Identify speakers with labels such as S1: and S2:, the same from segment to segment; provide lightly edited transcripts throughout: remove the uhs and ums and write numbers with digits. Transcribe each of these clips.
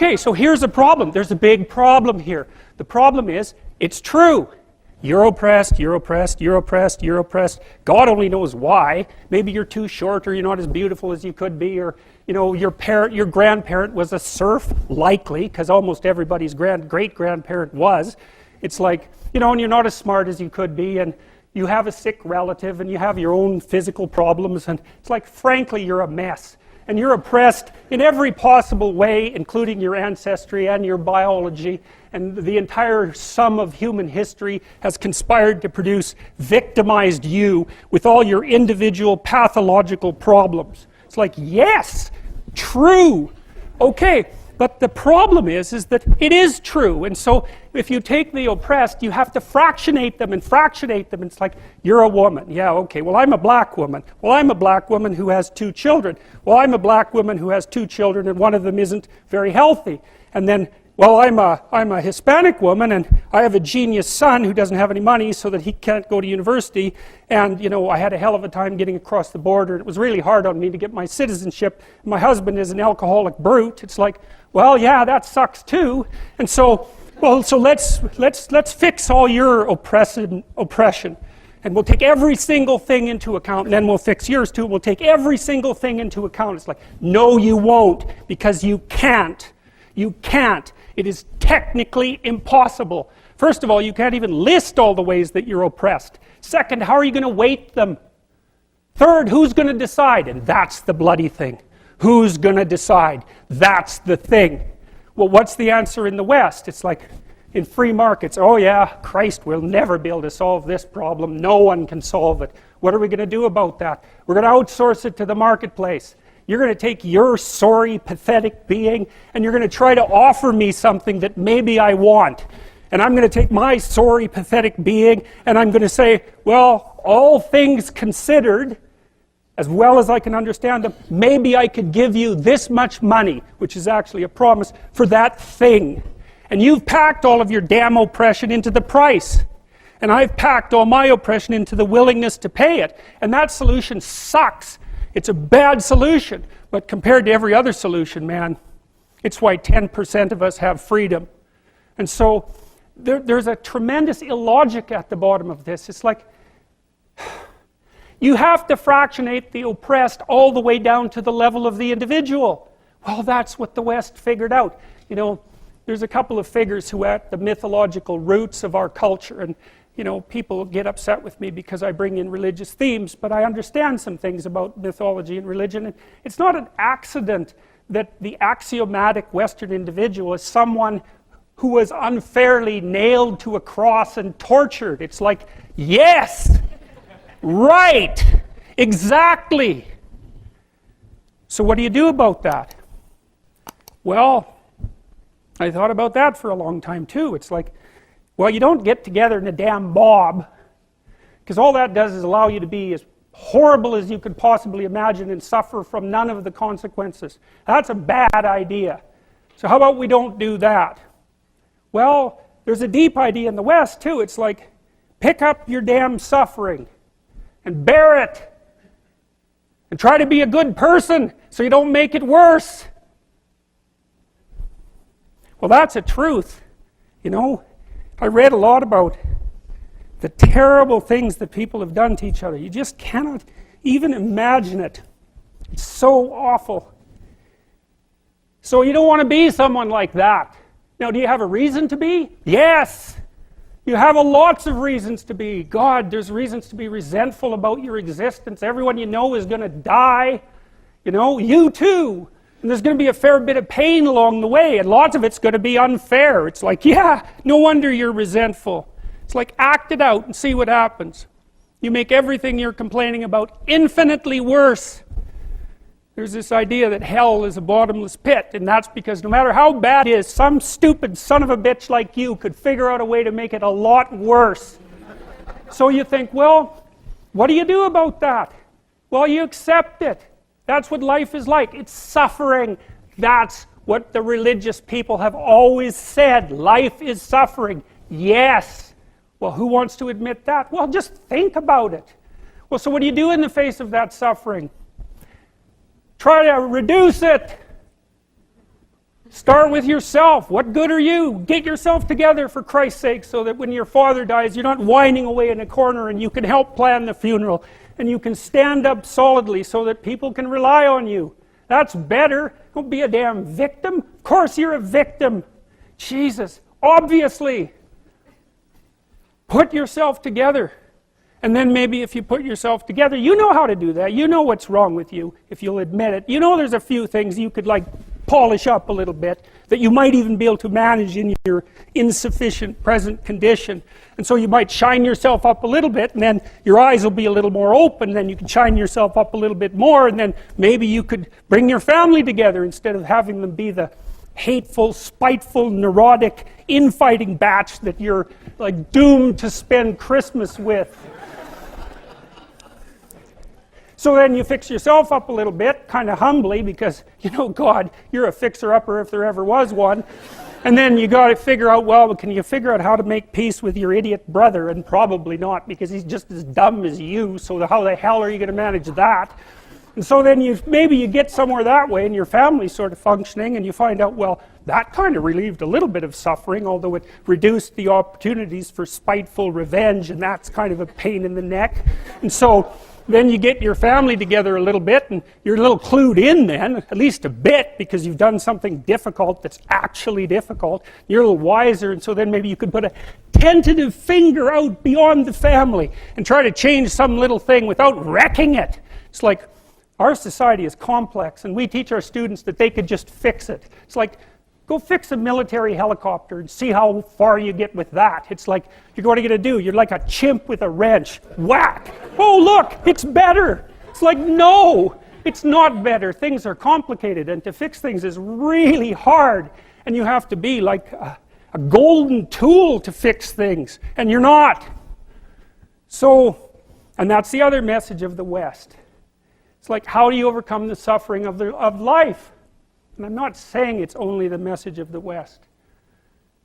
S1: Okay, so here's a problem. There's a big problem here. The problem is, it's true. You're oppressed, you're oppressed, you're oppressed, you're oppressed. God only knows why. Maybe you're too short, or you're not as beautiful as you could be, or your grandparent was a serf, likely, because almost everybody's great-grandparent was. It's like, and you're not as smart as you could be, and you have a sick relative, and you have your own physical problems, and it's like, frankly, you're a mess. And you're oppressed in every possible way, including your ancestry and your biology, and the entire sum of human history has conspired to produce victimized you with all your individual pathological problems. It's like, yes, true. Okay, but the problem is that it is true. And so if you take the oppressed, you have to fractionate them and fractionate them. It's like, you're a woman. Yeah, okay, well, I'm a black woman. Well, I'm a black woman who has 2 children. Well, I'm a black woman who has 2 children and one of them isn't very healthy. And then, well, I'm a Hispanic woman and I have a genius son who doesn't have any money so that he can't go to university. And, I had a hell of a time getting across the border. It was really hard on me to get my citizenship. My husband is an alcoholic brute. It's like, well, yeah, that sucks too. And so, let's fix all your oppression. And we'll take every single thing into account, and then we'll fix yours too. We'll take every single thing into account. It's like, no, you won't, because you can't. You can't. It is technically impossible. First of all, you can't even list all the ways that you're oppressed. Second, how are you going to weight them? Third, who's going to decide? And that's the bloody thing. Who's going to decide? That's the thing. Well, what's the answer in the West? It's like, in free markets, oh yeah, Christ will never be able to solve this problem. No one can solve it. What are we going to do about that? We're going to outsource it to the marketplace. You're going to take your sorry, pathetic being, and you're going to try to offer me something that maybe I want. And I'm going to take my sorry, pathetic being, and I'm going to say, well, all things considered, as well as I can understand them, maybe I could give you this much money, which is actually a promise, for that thing. And you've packed all of your damn oppression into the price. And I've packed all my oppression into the willingness to pay it. And that solution sucks. It's a bad solution. But compared to every other solution, man, it's why 10% of us have freedom. And so there's a tremendous illogic at the bottom of this. It's like, you have to fractionate the oppressed all the way down to the level of the individual. Well, that's what the West figured out. There's a couple of figures who are at the mythological roots of our culture, and people get upset with me because I bring in religious themes, but I understand some things about mythology and religion. And it's not an accident that the axiomatic Western individual is someone who was unfairly nailed to a cross and tortured. It's like, yes, right, exactly. So what do you do about that? Well, I thought about that for a long time too. It's like, well, you don't get together in a damn mob, because all that does is allow you to be as horrible as you could possibly imagine and suffer from none of the consequences. That's a bad idea. So how about we don't do that? Well, there's a deep idea in the West too. It's like, pick up your damn suffering and bear it and try to be a good person so you don't make it worse. Well, that's a truth. I read a lot about the terrible things that people have done to each other. You just cannot even imagine it. It's so awful. So you don't want to be someone like that. Now, do you have a reason to be? Yes. You have lots of reasons to be. God, there's reasons to be resentful about your existence. Everyone you know is going to die. You too. And there's going to be a fair bit of pain along the way, and lots of it's going to be unfair. It's like, yeah, no wonder you're resentful. It's like, act it out and see what happens. You make everything you're complaining about infinitely worse. There's this idea that hell is a bottomless pit, and that's because no matter how bad it is, some stupid son of a bitch like you could figure out a way to make it a lot worse. So you think, well, what do you do about that? Well, you accept it. That's what life is like. It's suffering. That's what the religious people have always said. Life is suffering. Yes. Well, who wants to admit that? Well, just think about it. Well, so what do you do in the face of that suffering? Try to reduce it. Start with yourself. What good are you? Get yourself together for Christ's sake so that when your father dies, you're not whining away in a corner and you can help plan the funeral and you can stand up solidly so that people can rely on you. That's better. Don't be a damn victim. Of course you're a victim. Jesus, obviously. Put yourself together. And then maybe if you put yourself together, you know how to do that. You know what's wrong with you, if you'll admit it. You know there's a few things you could like polish up a little bit, that you might even be able to manage in your insufficient present condition. And so you might shine yourself up a little bit, and then your eyes will be a little more open, then you can shine yourself up a little bit more, and then maybe you could bring your family together instead of having them be the hateful, spiteful, neurotic, infighting batch that you're like doomed to spend Christmas with. So then you fix yourself up a little bit, kind of humbly, because, you know, God, you're a fixer-upper if there ever was one. And then you got to figure out, well, can you figure out how to make peace with your idiot brother? And probably not, because he's just as dumb as you, so how the hell are you going to manage that? And so then maybe you get somewhere that way, and your family's sort of functioning, and you find out, well, that kind of relieved a little bit of suffering, although it reduced the opportunities for spiteful revenge, and that's kind of a pain in the neck. And so then you get your family together a little bit, and you're a little clued in then, at least a bit, because you've done something difficult that's actually difficult. You're a little wiser, and so then maybe you could put a tentative finger out beyond the family and try to change some little thing without wrecking it. It's like, our society is complex, and we teach our students that they could just fix it. It's like, go fix a military helicopter and see how far you get with that. It's like, what are you going to do? You're like a chimp with a wrench. Whack! Oh, look, it's better. It's like, no, it's not better. Things are complicated, and to fix things is really hard. And you have to be like a golden tool to fix things, and you're not. So, and that's the other message of the West. It's like, how do you overcome the suffering of life? And I'm not saying it's only the message of the West.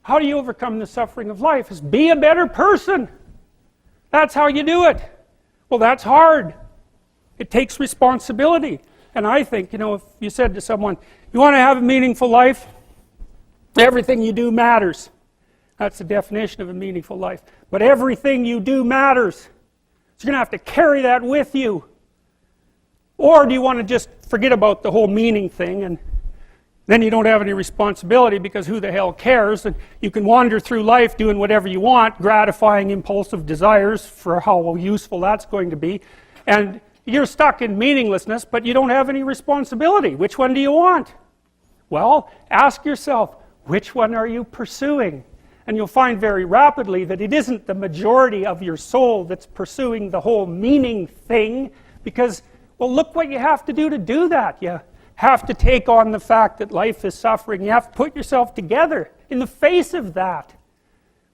S1: How do you overcome the suffering of life? Is be a better person. That's how you do it. Well, that's hard. It takes responsibility. And I think, you know, if you said to someone, you want to have a meaningful life? Everything you do matters. That's the definition of a meaningful life. But everything you do matters. So you're going to have to carry that with you. Or do you want to just forget about the whole meaning thing, and then you don't have any responsibility because who the hell cares, and you can wander through life doing whatever you want, gratifying impulsive desires for how useful that's going to be, and you're stuck in meaninglessness, but you don't have any responsibility. Which one do you want? Well, ask yourself, which one are you pursuing? And you'll find very rapidly that it isn't the majority of your soul that's pursuing the whole meaning thing, because, well, look what you have to do that. You have to take on the fact that life is suffering. You have to put yourself together in the face of that.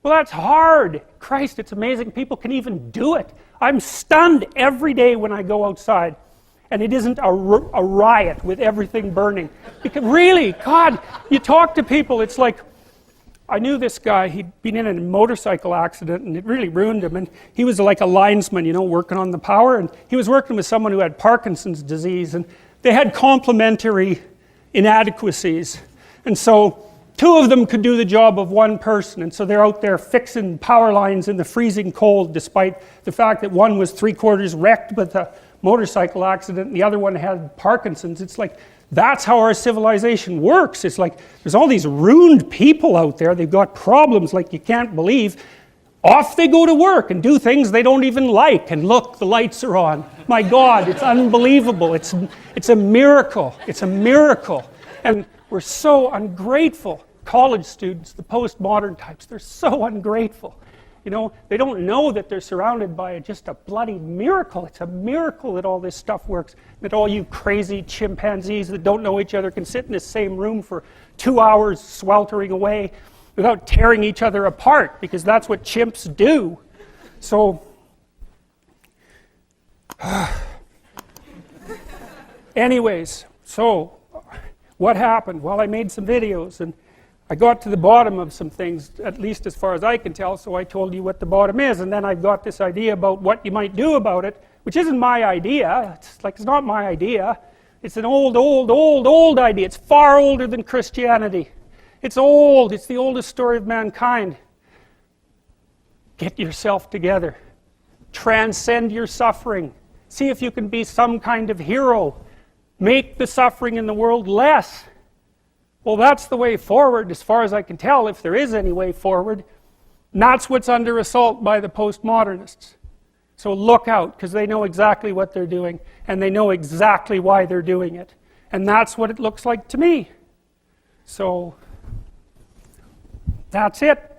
S1: Well, that's hard. Christ, it's amazing people can even do it. I'm stunned every day when I go outside, and it isn't a riot with everything burning. Because really, God, you talk to people, it's like, I knew this guy, he'd been in a motorcycle accident and it really ruined him, and he was like a linesman, you know, working on the power, and he was working with someone who had Parkinson's disease, and they had complementary inadequacies, and so two of them could do the job of one person, and so they're out there fixing power lines in the freezing cold, despite the fact that one was 3/4 wrecked with a motorcycle accident and the other one had Parkinson's. It's like, that's how our civilization works. It's like, there's all these ruined people out there, they've got problems like you can't believe. Off they go to work and do things they don't even like, and look, the lights are on. My God, it's unbelievable. It's a miracle. It's a miracle. And we're so ungrateful. College students, the postmodern types, they're so ungrateful. You know, they don't know that they're surrounded by just a bloody miracle. It's a miracle that all this stuff works. That all you crazy chimpanzees that don't know each other can sit in the same room for 2 hours sweltering away without tearing each other apart, because that's what chimps do. So, anyways, so what happened? Well, I made some videos, and I got to the bottom of some things, at least as far as I can tell, so I told you what the bottom is, and then I got this idea about what you might do about it, which isn't my idea. It's not my idea. It's an old idea. It's far older than Christianity. It's old. It's the oldest story of mankind. Get yourself together. Transcend your suffering. See if you can be some kind of hero. Make the suffering in the world less. Well, that's the way forward, as far as I can tell, if there is any way forward. And that's what's under assault by the postmodernists. So look out, because they know exactly what they're doing, and they know exactly why they're doing it. And that's what it looks like to me. So, that's it.